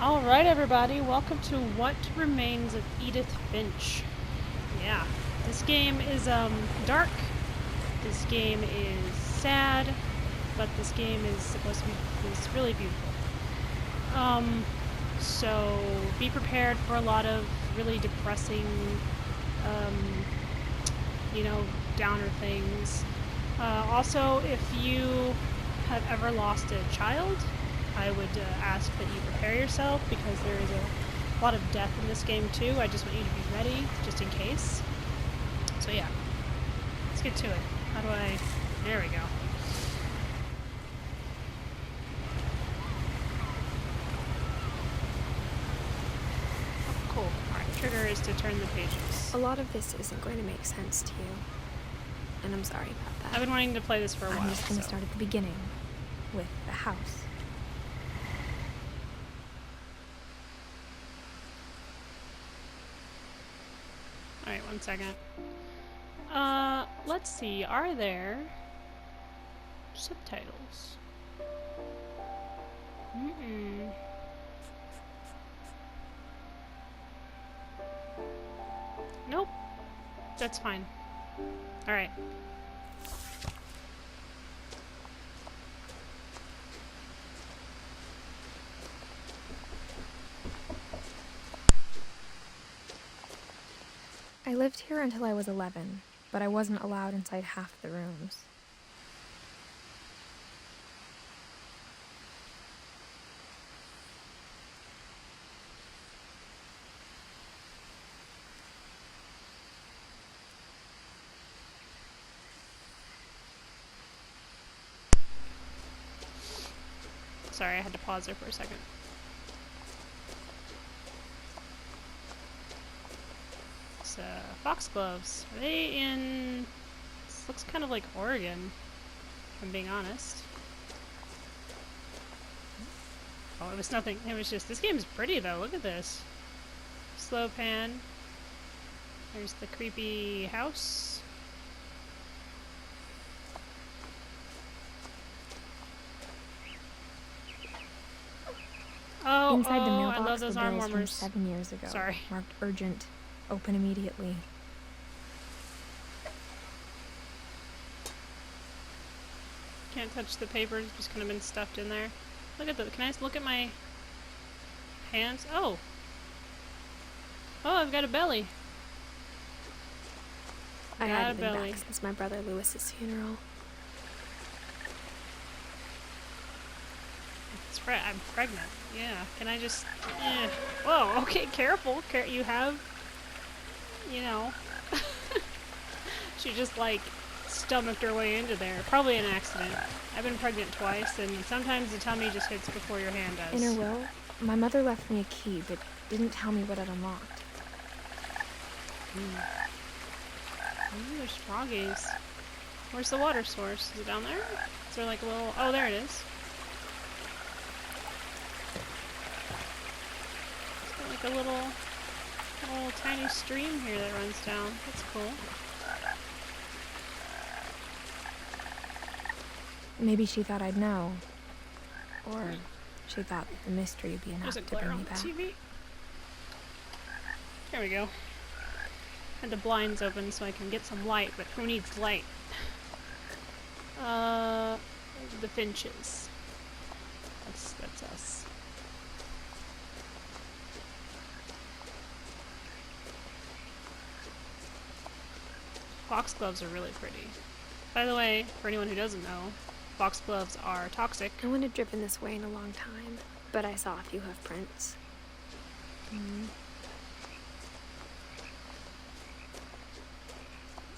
Alright, everybody, welcome to What Remains of Edith Finch. Yeah, this game is, dark, this game is sad, but this game is supposed to be really beautiful. So be prepared for a lot of really depressing, um, downer things. Also, if you have ever lost a child, I would ask that you prepare yourself because there is a lot of death in this game too. I just want you to be ready just in case. So yeah, let's get to it. How do I... There we go. Oh, cool. Alright, trigger is to turn the pages. A lot of this isn't going to make sense to you, and I'm sorry about that. I've been wanting to play this for a while. I'm just going to start at the beginning, with the house. Alright, 1 second. Let's see, are there subtitles? Nope. That's fine. Alright. I lived here until I was 11, but I wasn't allowed inside half the rooms. Sorry, I had to pause there for a second. It's, foxgloves. Are they in... This looks kind of like Oregon, if I'm being honest. Oh, it was nothing. It was just... This game is pretty, though. Look at this. Slow pan. There's the creepy house. Oh, Inside the I mailbox love those were arm bills from warmers. 7 years ago. Sorry. Marked urgent. Open immediately. Can't touch the paper, it's just kind of been stuffed in there. Look at the, can I just look at my hands? Oh! Oh, I've got a belly. I Got a hadn't been belly. back since my brother Lewis's funeral. I'm pregnant. Yeah. Can I just... Whoa, okay, careful. You have... You know... She just, like, stomached her way into there. Probably an accident. I've been pregnant twice, and sometimes the tummy just hits before your hand does. In her will, my mother left me a key, but didn't tell me what it unlocked. Ooh, there's froggies. Where's the water source? Is it down there? Is there like a little... Oh, there it is. It's got like a little tiny stream here that runs down. That's cool. Maybe she thought I'd know. Or she thought the mystery would be enough There's a to glare bring on me the back. TV. There we go. Had the blinds open so I can get some light, but who needs light? The Finches. That's us. Foxgloves are really pretty. By the way, for anyone who doesn't know, foxgloves are toxic. I wouldn't have driven this way in a long time, but I saw a few hoof prints.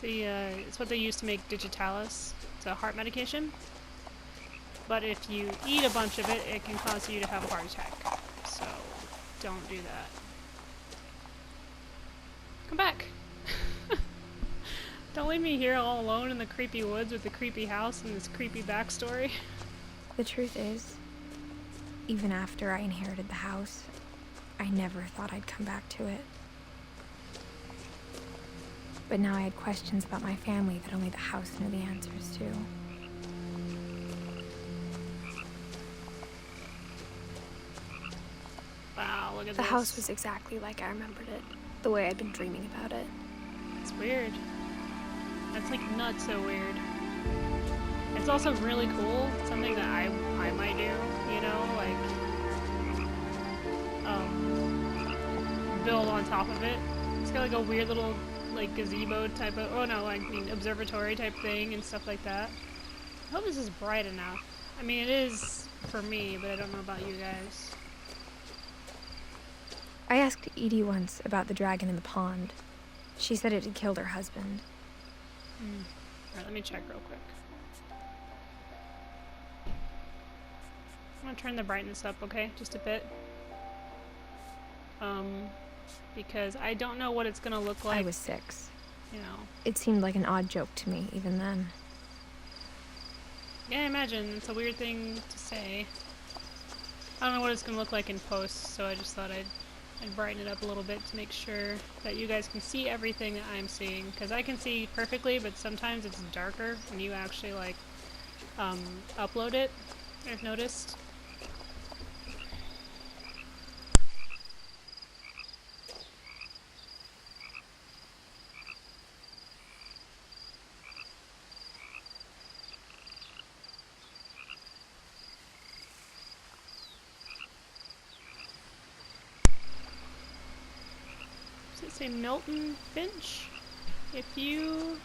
It's what they use to make digitalis. It's a heart medication. But if you eat a bunch of it, it can cause you to have a heart attack. So, don't do that. Come back! Don't leave me here all alone in the creepy woods with the creepy house and this creepy backstory. The truth is, even after I inherited the house, I never thought I'd come back to it. But now I had questions about my family that only the house knew the answers to. look at The this. house was exactly like I remembered it, the way I'd been dreaming about it. It's weird. That's like nuts so weird. It's also really cool. Something that I might do, you know, like build on top of it. It's got like a weird little like gazebo type of observatory type thing and stuff like that. I hope this is bright enough. I mean, it is for me, but I don't know about you guys. I asked Edie once about the dragon in the pond. She said it had killed her husband. Alright, let me check real quick. I'm gonna turn the brightness up, okay? Just a bit. Because I don't know what it's gonna look like. I was 6. You know. It seemed like an odd joke to me, even then. Yeah, I imagine. It's a weird thing to say. I don't know what it's gonna look like in post, so I just thought I'd brighten it up a little bit to make sure that you guys can see everything that I'm seeing. Because I can see perfectly, but sometimes it's darker when you actually, like, upload it, I've noticed. Does it say Milton Finch? If you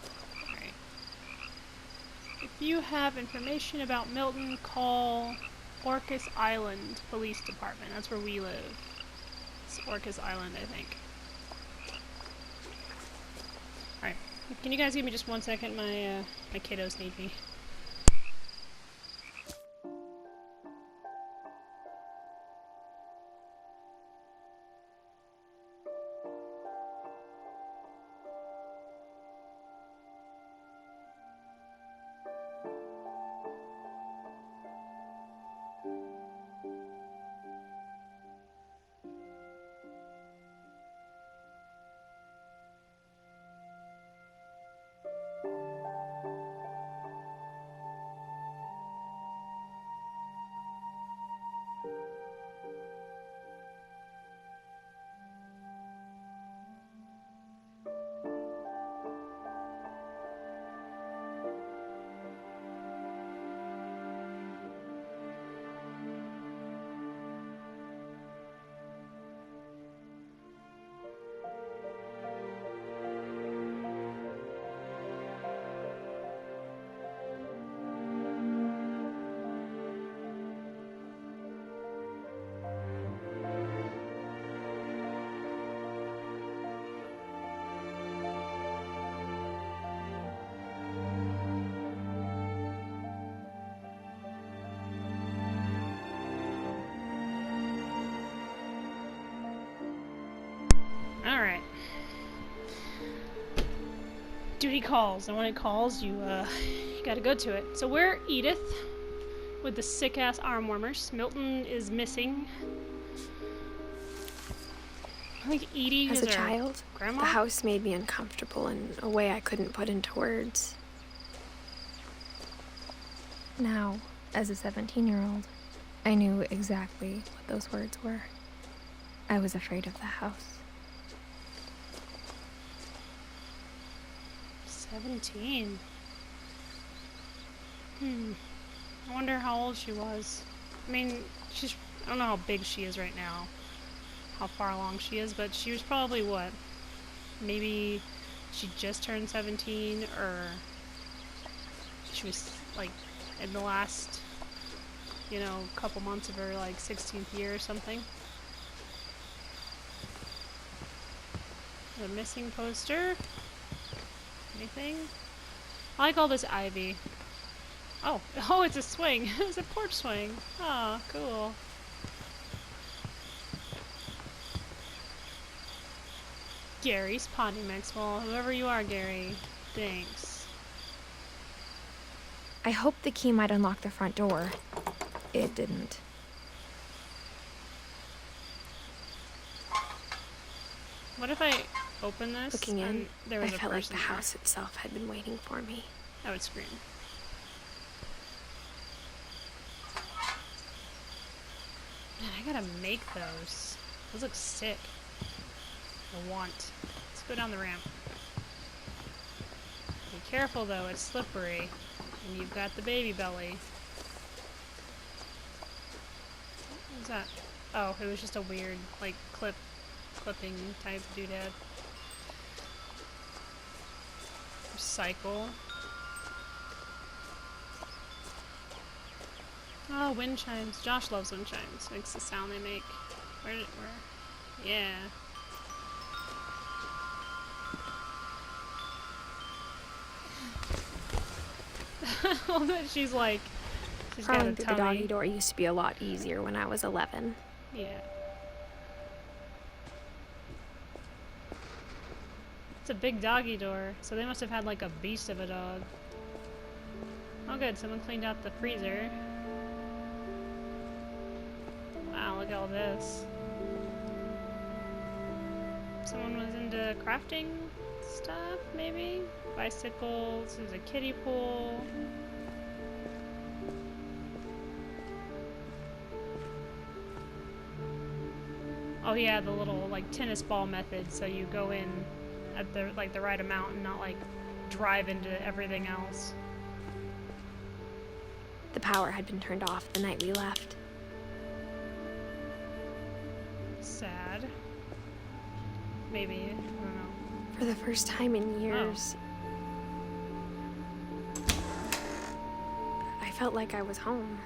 have information about Milton, call Orcas Island Police Department. That's where we live. It's Orcas Island, I think. Alright. Can you guys give me just 1 second? My kiddos need me. Alright. Duty calls, and when it calls, you gotta go to it. So we're Edith, with the sick-ass arm warmers. Milton is missing. I think Edie As is a our child, grandma? the house made me uncomfortable in a way I couldn't put into words. Now, as a 17-year-old, I knew exactly what those words were. I was afraid of the house. 17. I wonder how old she was. I mean, I don't know how big she is right now, how far along she is, but she was probably what? Maybe she just turned 17, or she was like in the last, couple months of her like 16th year or something. The missing poster. Anything? I like all this ivy. Oh, it's a swing. It's a porch swing. Oh, cool. Gary's potty mix. Well, whoever you are, Gary, thanks. I hoped the key might unlock the front door. It didn't. What if I open this? Looking in, and there was I a felt like person the there? house itself had been waiting for me. I would scream. Man, I gotta make those. Those look sick. I want. Let's go down the ramp. Be careful though, it's slippery. And you've got the baby belly. What was that? Oh, it was just a weird, like, clipping type doodad. Recycle. Oh, wind chimes. Josh loves wind chimes. Makes the sound they make. Where? Yeah. All that she's like, she's got a Crawling through the tummy. doggy door used to be a lot easier when I was 11. Yeah. It's a big doggy door, so they must have had like a beast of a dog. Oh good, someone cleaned out the freezer. Wow, look at all this. Someone was into crafting stuff, maybe? Bicycles, there's a kiddie pool. Oh yeah, the little like tennis ball method, so you go in at the like the right amount and not like drive into everything else. The power had been turned off the night we left. Sad. Maybe, I don't know. For the first time in years, I felt like I was home.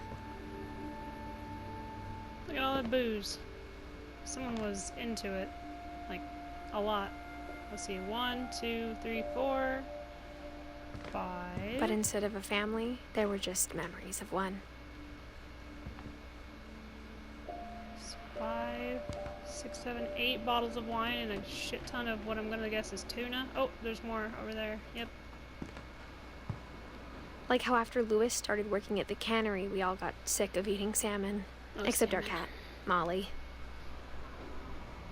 Look at all that booze. Someone was into it. Like, a lot. Let's see, 1, 2, 3, 4, 5. But instead of a family, there were just memories of one. 5, 6, 7, 8 bottles of wine and a shit ton of what I'm gonna guess is tuna. Oh, there's more over there. Yep. Like how after Lewis started working at the cannery, we all got sick of eating salmon. Oh, Except salmon. our cat, Molly.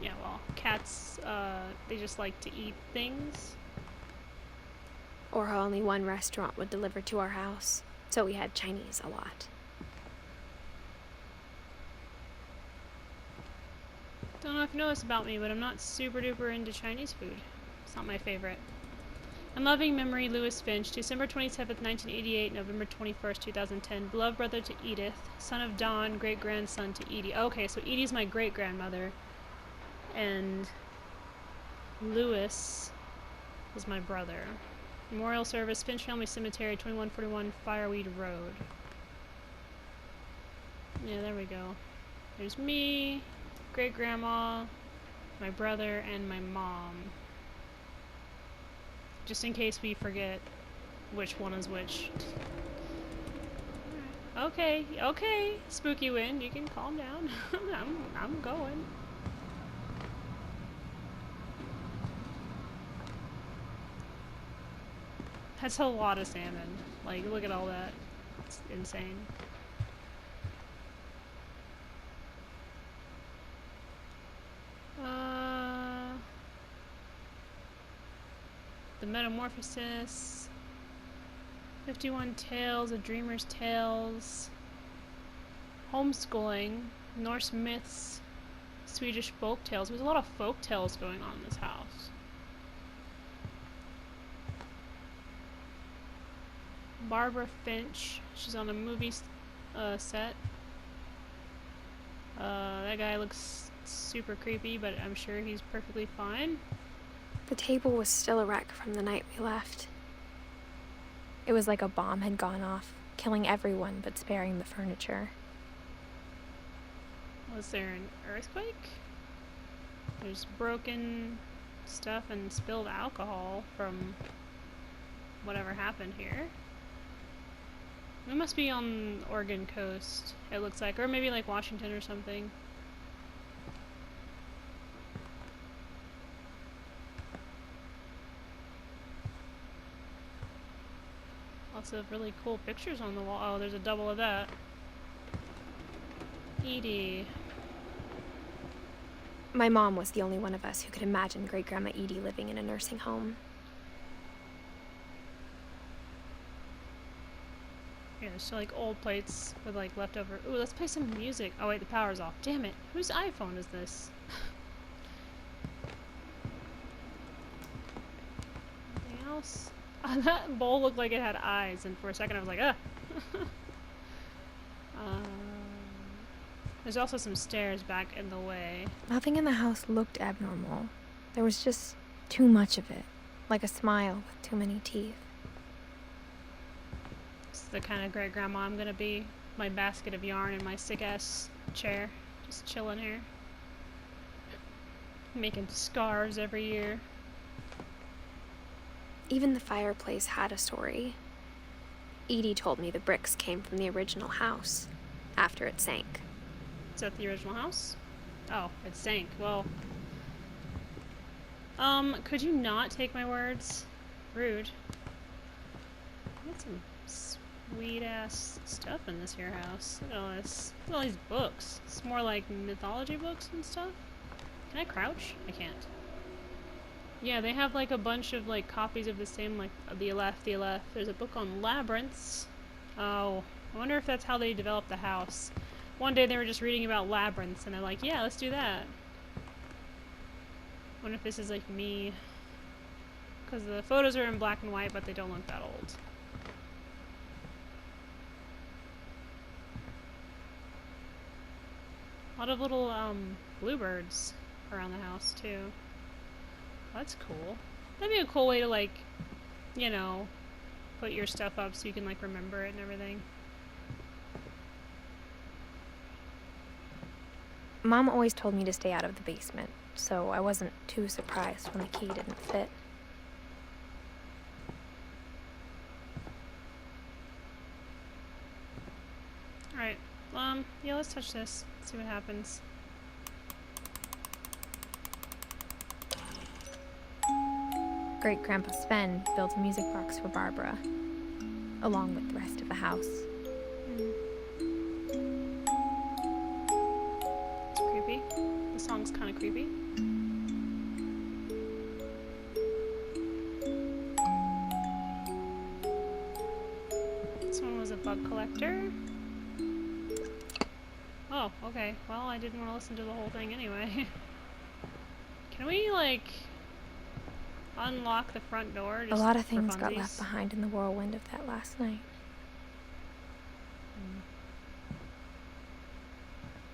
Yeah, well, cats, they just like to eat things. Or how only one restaurant would deliver to our house, so we had Chinese a lot. Don't know if you know this about me, but I'm not super duper into Chinese food. It's not my favorite. In loving memory, Lewis Finch, December 27th, 1988, November 21st, 2010. Beloved brother to Edith, son of Don, great-grandson to Edie. Okay, so Edie's my great-grandmother, and Lewis is my brother. Memorial service, Finch Family Cemetery, 2141 Fireweed Road. Yeah, there we go. There's me, great-grandma, my brother, and my mom. Just in case we forget which one is which. Okay, okay, Spooky Wind, you can calm down. I'm going. That's a lot of salmon. Like, look at all that. It's insane. The Metamorphosis. 51 Tales, A Dreamer's Tales. Homeschooling. Norse Myths. Swedish Folk Tales. There's a lot of folk tales going on in this house. Barbara Finch. She's on a movie set. That guy looks super creepy, but I'm sure he's perfectly fine. The table was still a wreck from the night we left. It was like a bomb had gone off, killing everyone but sparing the furniture. Was there an earthquake? There's broken stuff and spilled alcohol from whatever happened here. We must be on Oregon coast, it looks like, or maybe like Washington or something. Lots of really cool pictures on the wall. Oh, there's a double of that. Edie. My mom was the only one of us who could imagine Great-Grandma Edie living in a nursing home. Here, stairs. So like old plates with like leftover. Ooh, let's play some music. Oh wait, the power's off. Damn it. Whose iPhone is this? Anything else? That bowl looked like it had eyes, and for a second I was like, ah. um, there's also some stairs back in the way. Nothing in the house looked abnormal. There was just too much of it, like a smile with too many teeth. This is the kind of great grandma I'm gonna be. My basket of yarn and my sick ass chair. Just chilling here. Making scarves every year. Even the fireplace had a story. Edie told me the bricks came from the original house, after it sank. Is that the original house? Oh, it sank. Well, could you not take my words? Rude. Got some sweet ass stuff in this here house. Look at all this. Look at all these books. It's more like mythology books and stuff. Can I crouch? I can't. Yeah, they have like a bunch of like copies of the same, like the Aleph. There's a book on labyrinths. Oh, I wonder if that's how they developed the house. One day they were just reading about labyrinths and they're like, yeah, let's do that. Wonder if this is like me. Because the photos are in black and white, but they don't look that old. A lot of little bluebirds around the house too. That's cool. That'd be a cool way to like, you know, put your stuff up so you can like remember it and everything. Mom always told me to stay out of the basement, so I wasn't too surprised when the key didn't fit. Alright, yeah, let's touch this. See what happens. Great-Grandpa Sven built a music box for Barbara, along with the rest of the house. It's creepy. The song's kind of creepy. This one was a bug collector. Oh, okay. Well, I didn't want to listen to the whole thing anyway. Can we, like, unlock the front door? Just a lot of for things got funsies? left behind in the whirlwind of that last night.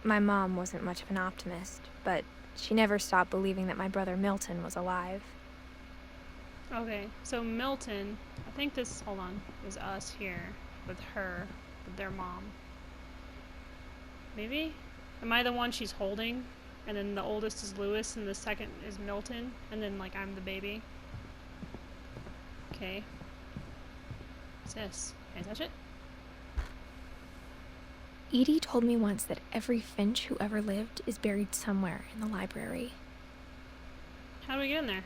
My mom wasn't much of an optimist, but she never stopped believing that my brother Milton was alive. Okay, so Milton, I think this, hold on, is us here with her, with their mom. Maybe? Am I the one she's holding? And then the oldest is Lewis and the second is Milton, and then like I'm the baby. Okay. What's this? Can I touch it? Edie told me once that every Finch who ever lived is buried somewhere in the library. How do we get in there?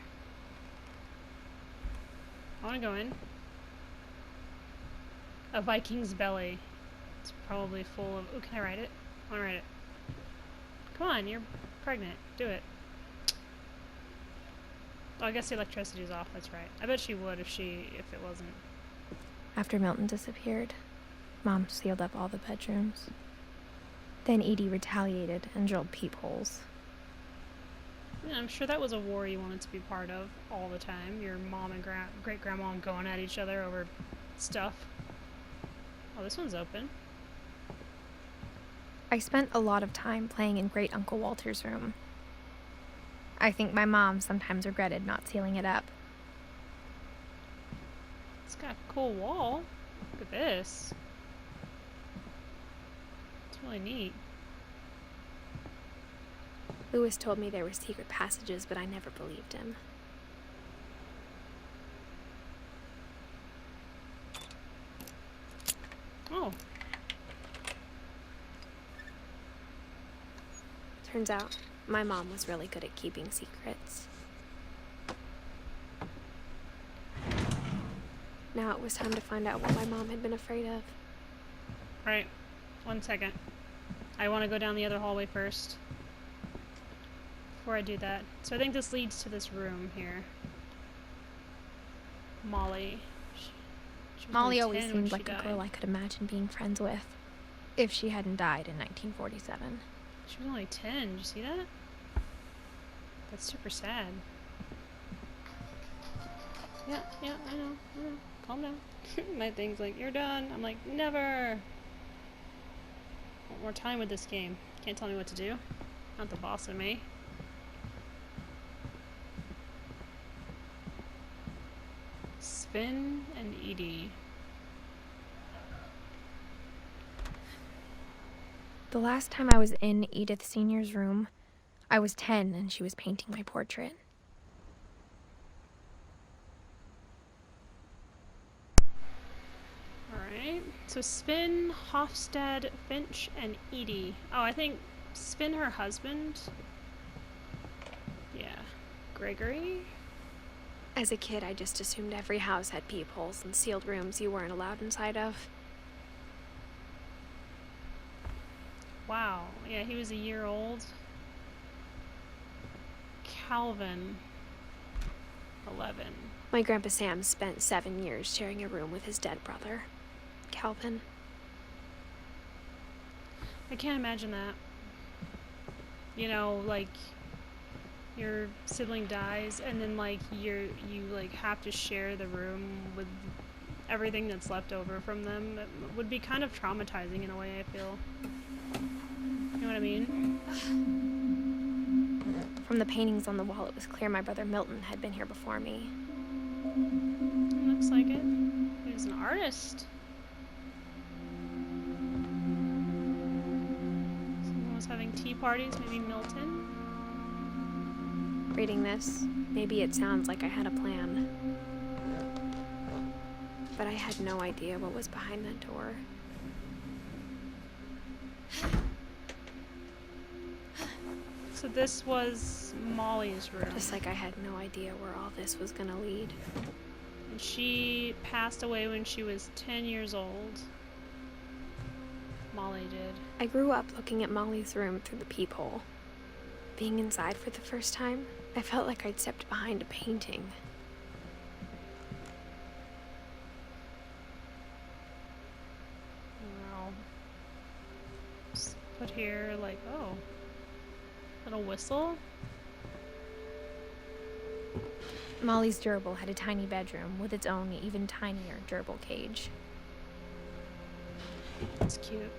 I want to go in. A Viking's belly. It's probably full of... Oh, can I ride it? I want to ride it. Come on, you're pregnant. Do it. Oh, I guess the electricity's off. That's right. I bet she would if it wasn't. After Milton disappeared, Mom sealed up all the bedrooms. Then Edie retaliated and drilled peepholes. Yeah, I'm sure that was a war you wanted to be part of all the time. Your mom and great-grandma going at each other over stuff. Oh, this one's open. I spent a lot of time playing in Great Uncle Walter's room. I think my mom sometimes regretted not sealing it up. It's got a cool wall. Look at this. It's really neat. Lewis told me there were secret passages, but I never believed him. Oh. Turns out, my mom was really good at keeping secrets. Now it was time to find out what my mom had been afraid of. Right. 1 second. I want to go down the other hallway first. Before I do that. So I think this leads to this room here. Molly. She was Molly only always 10 when seemed she like a died. girl I could imagine being friends with, if she hadn't died in 1947. She was only 10. Did you see that? That's super sad. Yeah, I know. Calm down. My thing's like, you're done. I'm like, never. Want more time with this game. Can't tell me what to do. Not the boss of me. Spin and Edie. The last time I was in Edith Sr.'s room, I was 10 and she was painting my portrait. Alright. So Spin, Hofstad, Finch, and Edie. Oh, I think Spin her husband. Yeah. Gregory? As a kid, I just assumed every house had peepholes and sealed rooms you weren't allowed inside of. Wow. Yeah, he was a year old. Calvin. 11. My Grandpa Sam spent 7 years sharing a room with his dead brother, Calvin. I can't imagine that. You know, like, your sibling dies and then like you like have to share the room with everything that's left over from them. It would be kind of traumatizing in a way, I feel. You know what I mean? From the paintings on the wall, it was clear my brother Milton had been here before me. Looks like it. He was an artist. Someone was having tea parties, maybe Milton. Reading this, maybe it sounds like I had a plan. But I had no idea what was behind that door. So this was Molly's room. Just like I had no idea where all this was gonna lead. And she passed away when she was 10 years old. Molly did. I grew up looking at Molly's room through the peephole. Being inside for the first time, I felt like I'd stepped behind a painting. Wow. Just put here, like, oh. Little whistle. Molly's gerbil had a tiny bedroom with its own even tinier gerbil cage. That's cute.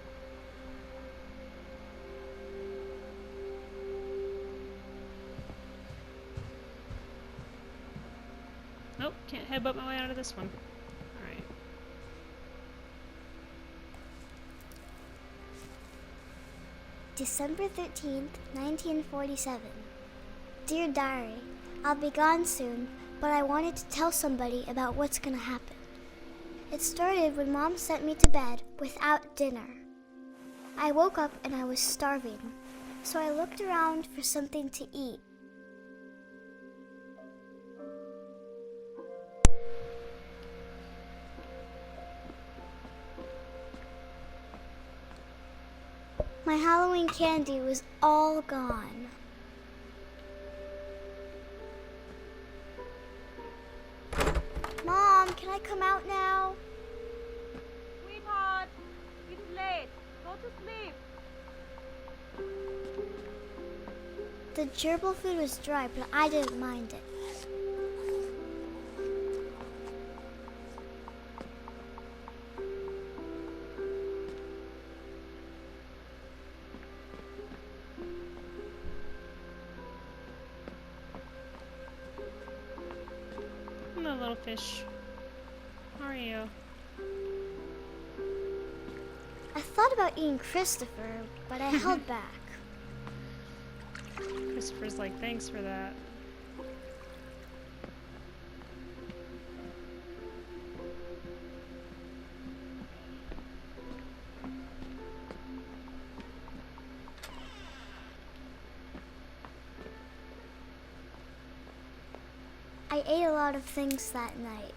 Nope, can't headbutt my way out of this one. Alright. December 13th, 1947. Dear Diary, I'll be gone soon, but I wanted to tell somebody about what's gonna happen. It started when Mom sent me to bed without dinner. I woke up and I was starving, so I looked around for something to eat. My Halloween candy was all gone. Mom, can I come out now? Sweetheart, it's late. Go to sleep. The gerbil food was dry, but I didn't mind it. Hello, little fish. How are you? I thought about eating Christopher, but I held back. Christopher's like, thanks for that. I ate a lot of things that night.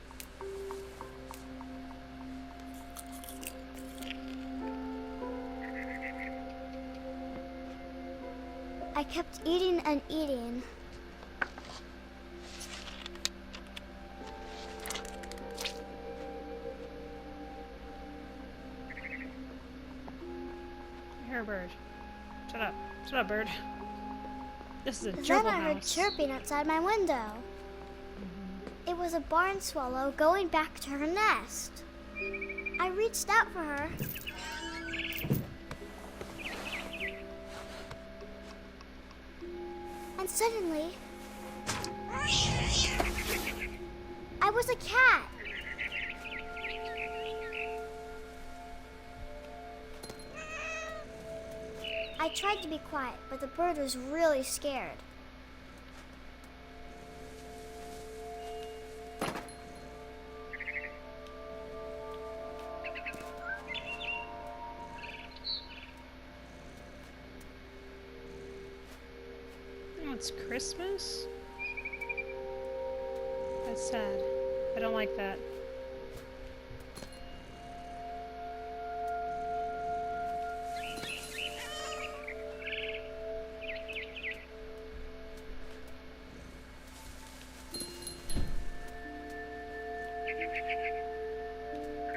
I kept eating and eating. her, bird. Shut up. Shut up, bird. This is a Then gerbil I heard house. chirping outside my window. It was a barn swallow going back to her nest. I reached out for her. And suddenly, I was a cat. I tried to be quiet, but the bird was really scared. Oh, it's Christmas? That's sad. I don't like that.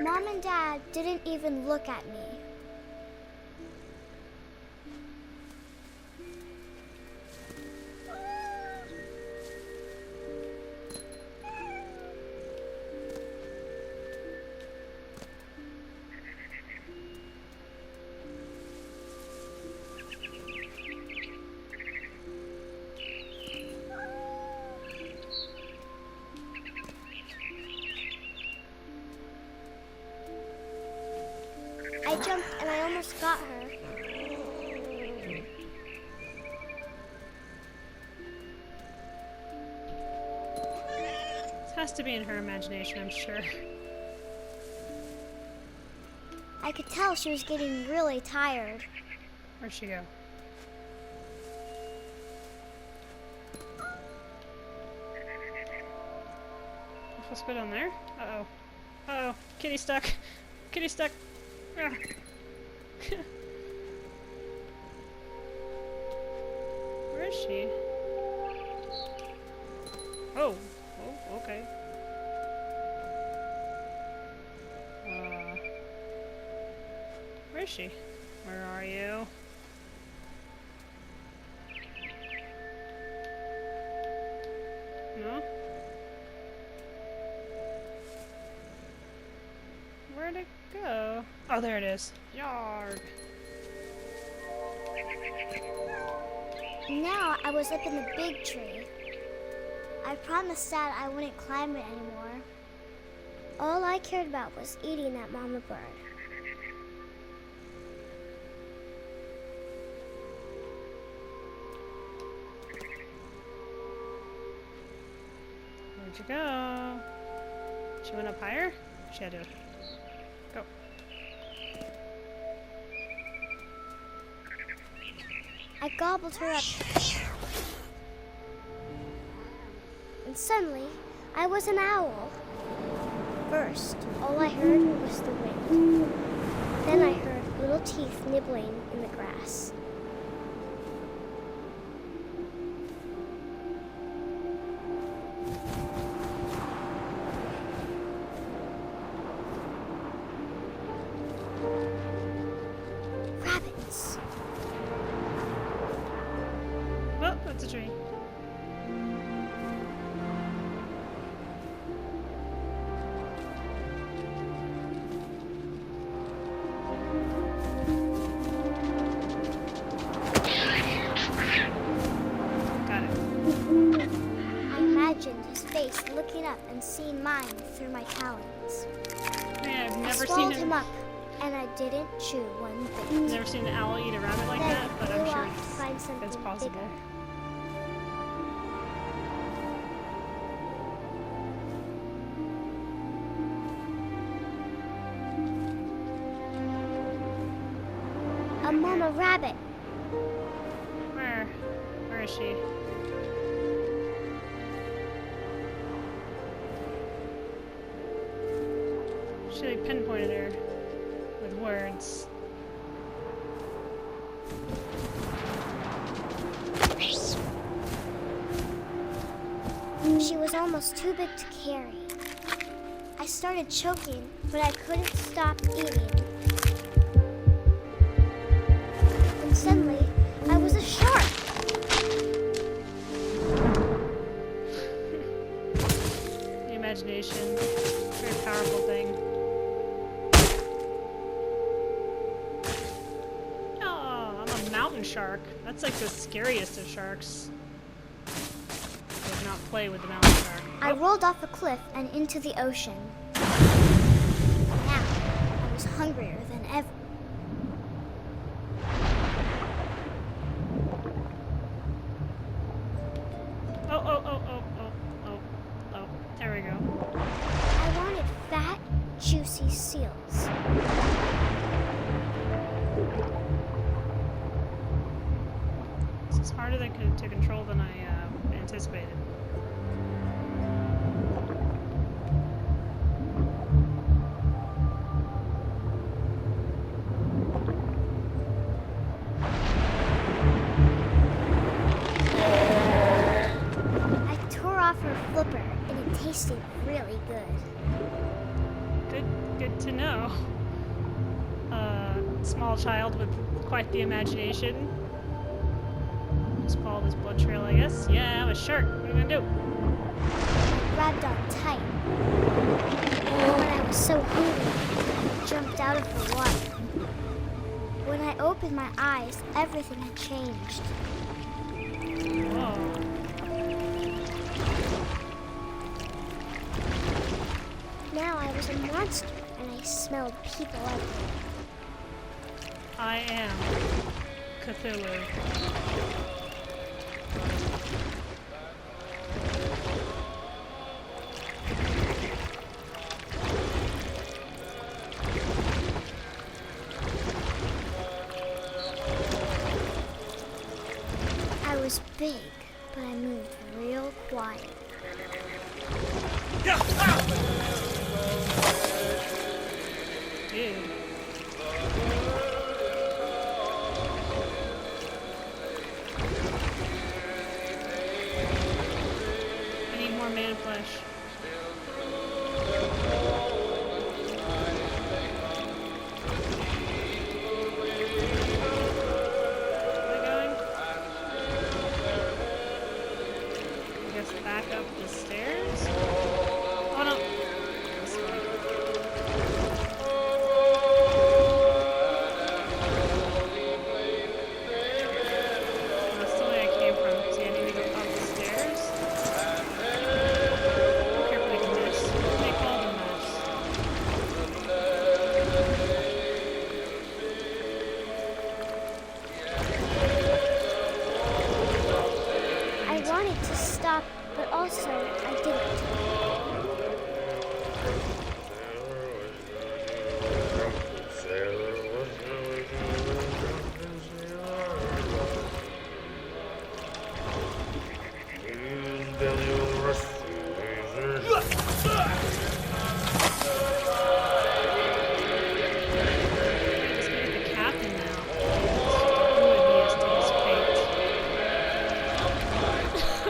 Mom and Dad didn't even look at me. I jumped and I almost got her. This has to be in her imagination, I'm sure. I could tell she was getting really tired. Where'd she go? Let's go down there. Uh-oh. Uh-oh. Kitty stuck. Kitty stuck. Ah. Where is she? Oh. Oh, okay. Where is she? Where are you? No? Where'd it go? Oh, there it is. Yarg. Now I was up in the big tree. I promised Dad I wouldn't climb it anymore. All I cared about was eating that mama bird. Where'd you go? She went up higher? She had to go. I gobbled her up. And suddenly, I was an owl. First, all I heard was the wind. Then I heard little teeth nibbling in the grass. Rabbits. Oh, that's a tree. Got it. I imagined his face looking up and seeing mine through my talons. Man, I've I never seen swallowed him. him up, and I didn't chew one bit. Never seen an owl eat a rabbit like Then that, but I'm flew sure off to find something it's possible. bigger. A mama rabbit. Where? Where is she? Should have pinpointed her with words. She was almost too big to carry. I started choking, but I couldn't stop eating. imagination. Very powerful thing. Oh, I'm a mountain shark. That's like the scariest of sharks. Would not play with the mountain shark. I rolled off a cliff and into the ocean. Now, I was hungrier than ever. Oh, there we go. I wanted fat, juicy seals. This is harder to control than I anticipated. I tore off her flipper, and it tasted really good. Good to know. Small child with quite the imagination. Just follow this blood trail, I guess. Yeah, I'm a shark. What are you gonna do? I grabbed on tight. But I was so hungry, I jumped out of the water. When I opened my eyes, everything had changed. Whoa. Now I was a monster, and I smelled people everywhere. I am Cthulhu. I was big, but I moved real quiet. Dude. I need more man flesh. Where are we going? I guess back up the stairs? Oh no! This way. That's the way I came from. See, I need to go up the stairs. Be careful, you can just make all the mess. I wanted to stop, but also I didn't. I just made the captain now. Who would he is to his fate?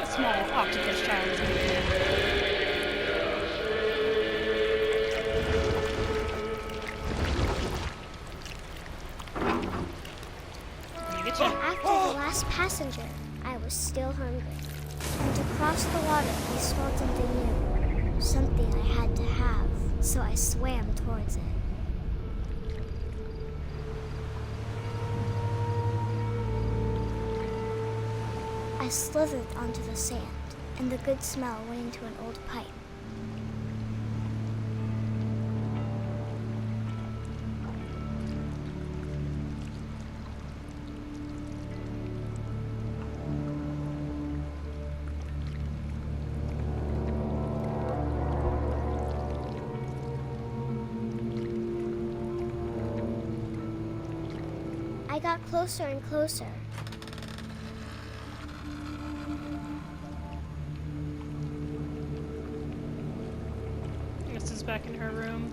Small octopus child is gonna get you. After the last passenger, I was still hungry. And to cross the water, I smelled something new. Something I had to have, so I swam towards it. I slithered onto the sand, and the good smell went into an old pipe. I got closer and closer. This is back in her room.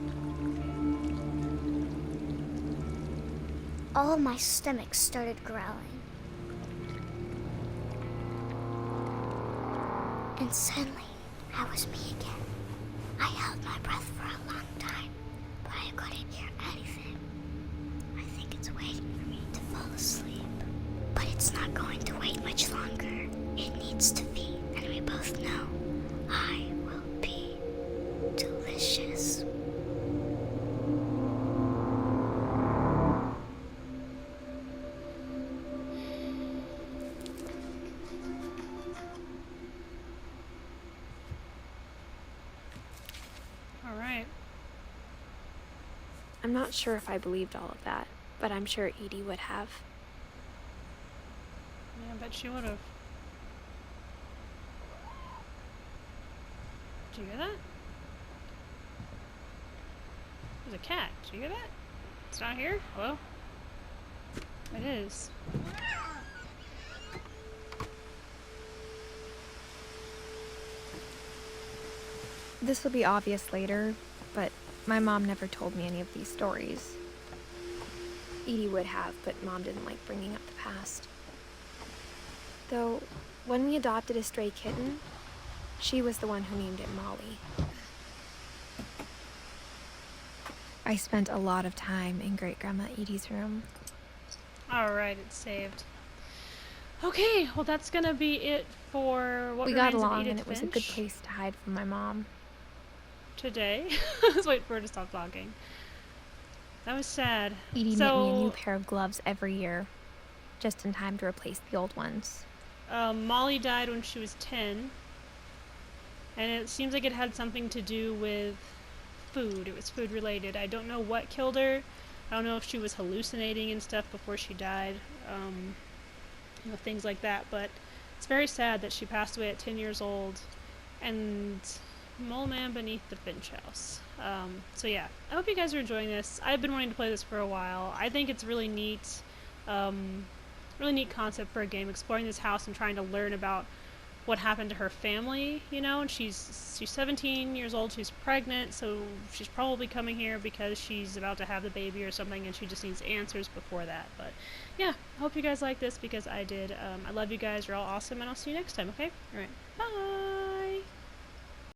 All of my stomach started growling. And suddenly, I was me again. I held my breath for a long time, but I couldn't hear anything. I think it's waiting for me to fall asleep. But it's not going to wait much longer. It needs to be, and we both know I will be. delicious. All right. I'm not sure if I believed all of that, but I'm sure Edie would have. Yeah, I bet she would have. Did you hear that? There's a cat. Did you hear that? It's not here? Hello? It is. This will be obvious later, but my mom never told me any of these stories. Edie would have, but Mom didn't like bringing up the past. Though, when we adopted a stray kitten, she was the one who named it Molly. I spent a lot of time in Great-Grandma Edie's room. Alright, it's saved. Okay, well that's gonna be it for what We got remains of along, Edith and it was a good Finch place to hide from my mom. today. Let's wait for her to stop talking. That was sad. Edie knit me a new pair of gloves every year, just in time to replace the old ones. Molly died when she was 10, and it seems like it had something to do with food. It was food related. I don't know what killed her. I don't know if she was hallucinating and stuff before she died, you know, things like that, but it's very sad that she passed away at 10 years old, and Mole Man beneath the Finch house. So yeah, I hope you guys are enjoying this. I've been wanting to play this for a while. I think it's really neat, really neat concept for a game, exploring this house and trying to learn about what happened to her family, you know, and she's 17 years old, she's pregnant, so she's probably coming here because she's about to have the baby or something, and she just needs answers before that. But yeah, I hope you guys like this because I did. I love you guys, you're all awesome, and I'll see you next time, okay? Alright, bye!